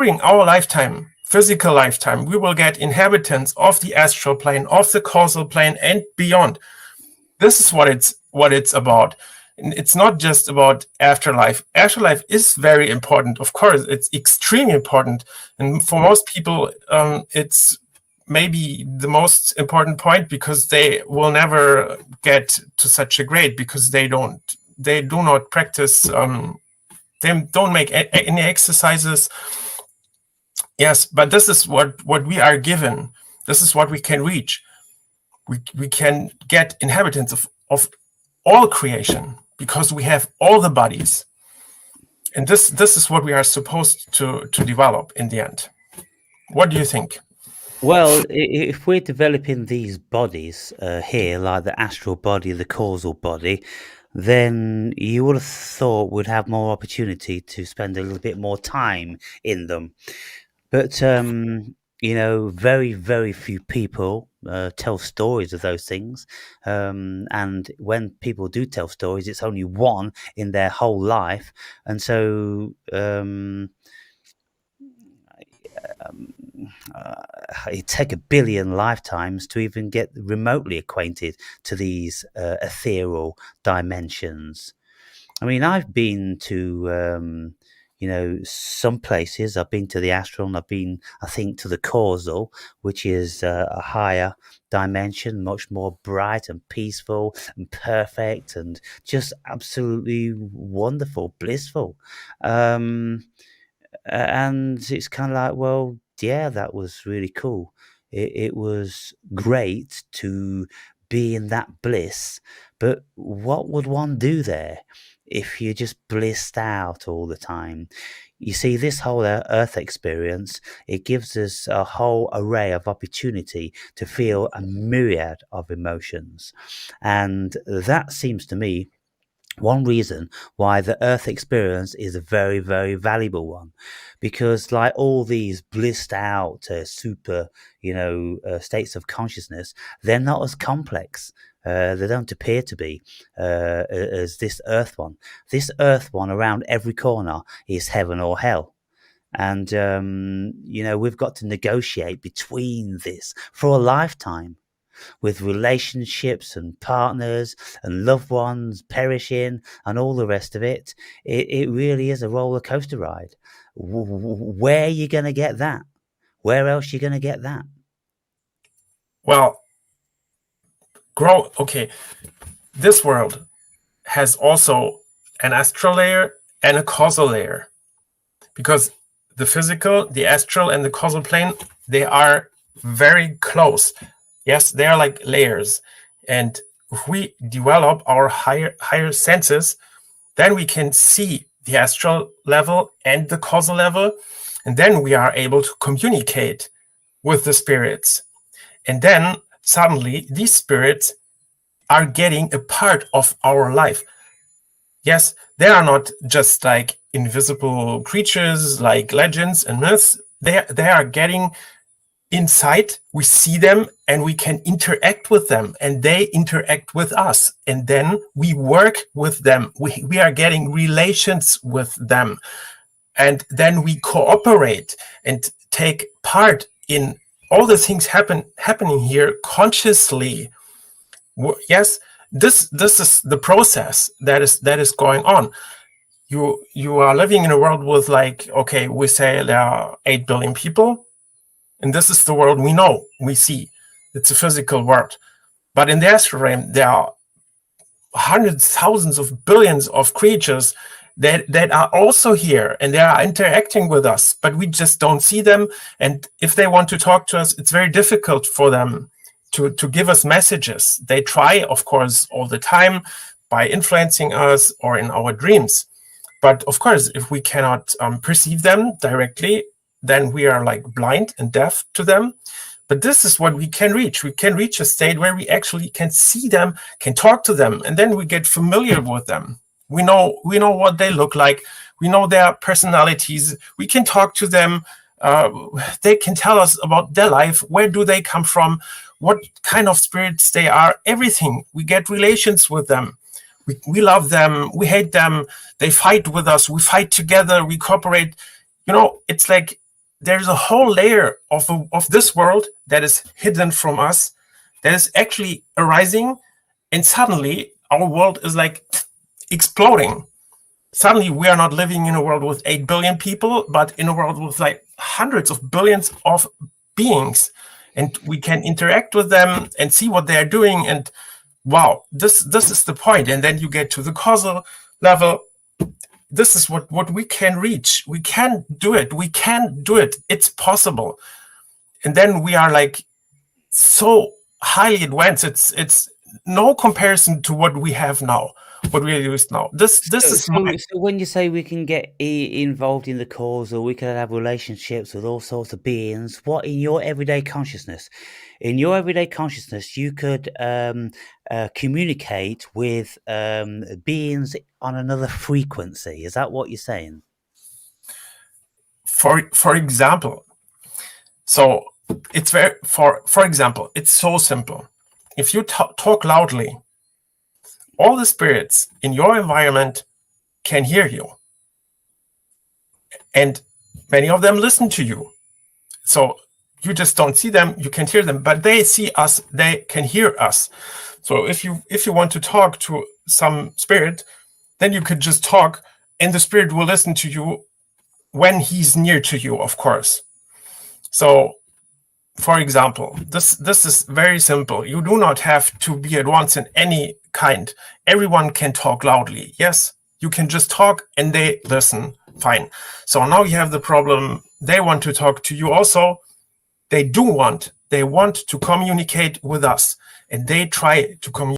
during our lifetime, physical lifetime, we will get inhabitants of the astral plane, of the causal plane, and beyond. This is what it's about. And it's not just about afterlife. Afterlife is very important. Of course, it's extremely important. And for most people, it's maybe the most important point, because they will never get to such a grade, because they do not practice, they don't make any exercises. Yes, but this is what we are given. This is what we can reach. We can get inhabitants of all creation, because we have all the bodies. And this is what we are supposed to develop in the end. What do you think? Well, if we're developing these bodies here, like the astral body, the causal body, then you would have thought we'd have more opportunity to spend a little bit more time in them. But, very, very few people tell stories of those things. And when people do tell stories, it's only one in their whole life. And so it'd take 1 billion lifetimes to even get remotely acquainted to these ethereal dimensions. I mean, I've been to some places. I've been to the astral, and I've been, I think, to the causal, which is a higher dimension, much more bright and peaceful and perfect and just absolutely wonderful, blissful. And it's kind of like, well, yeah, that was really cool. It was great to be in that bliss, but what would one do there if you just blissed out all the time? You see, this whole Earth experience, it gives us a whole array of opportunity to feel a myriad of emotions. And that seems to me one reason why the Earth experience is a very, very valuable one, because like all these blissed out super, states of consciousness, they're not as complex. They don't appear to be as this Earth one. This Earth one, around every corner, is heaven or hell. And, we've got to negotiate between this for a lifetime, with relationships and partners and loved ones perishing and all the rest of it. It really is a roller coaster ride. Where are you going to get that? Where else are you going to get that? Well, this world has also an astral layer and a causal layer, because the physical, the astral, and the causal plane, they are very close. Yes, they are like layers. And if we develop our higher senses, then we can see the astral level and the causal level. And then we are able to communicate with the spirits. And then suddenly these spirits are getting a part of our life. Yes, they are not just like invisible creatures like legends and myths. They are getting inside. We see them and we can interact with them, and they interact with us, and then we work with them. We are getting relations with them, and then we cooperate and take part in all the things happening here consciously. Yes, this is the process that is going on. You are living in a world with, like, okay, we say there are 8 billion people. And this is the world we know, we see. It's a physical world. But in the astral realm, there are hundreds, thousands of billions of creatures that are also here, and they are interacting with us, but we just don't see them. And if they want to talk to us, it's very difficult for them to give us messages. They try, of course, all the time by influencing us or in our dreams. But of course, if we cannot perceive them directly, then we are like blind and deaf to them. But this is what we can reach. We can reach a state where we actually can see them, can talk to them, and then we get familiar with them. We know what they look like. We know their personalities. We can talk to them. They can tell us about their life. Where do they come from? What kind of spirits they are? Everything. We get relations with them. We love them. We hate them. They fight with us. We fight together. We cooperate. It's like there's a whole layer of this world that is hidden from us, that is actually arising, and suddenly our world is like exploding. Suddenly we are not living in a world with 8 billion people, but in a world with like hundreds of billions of beings, and we can interact with them and see what they're doing, and wow, this is the point. And then you get to the causal level. This is what we can reach. We can do it. We can do it. It's possible. And then we are like so highly advanced. It's no comparison to what we have now, what we are used now. This is So when you say we can get involved in the cause, or we can have relationships with all sorts of beings, what in your everyday consciousness? In your everyday consciousness, you could communicate with beings on another frequency. Is that what you're saying? For example, so it's very for example, it's so simple. If you talk loudly, all the spirits in your environment can hear you, and many of them listen to you. So you just don't see them, you can hear them, but they see us, they can hear us. So if you want to talk to some spirit, then you could just talk, and the spirit will listen to you when he's near to you, of course. So for example, this is very simple. You do not have to be advanced in any kind. Everyone can talk loudly. Yes, you can just talk and they listen. Fine. So now you have the problem. They want to talk to you also. They want to communicate with us, and they try to communicate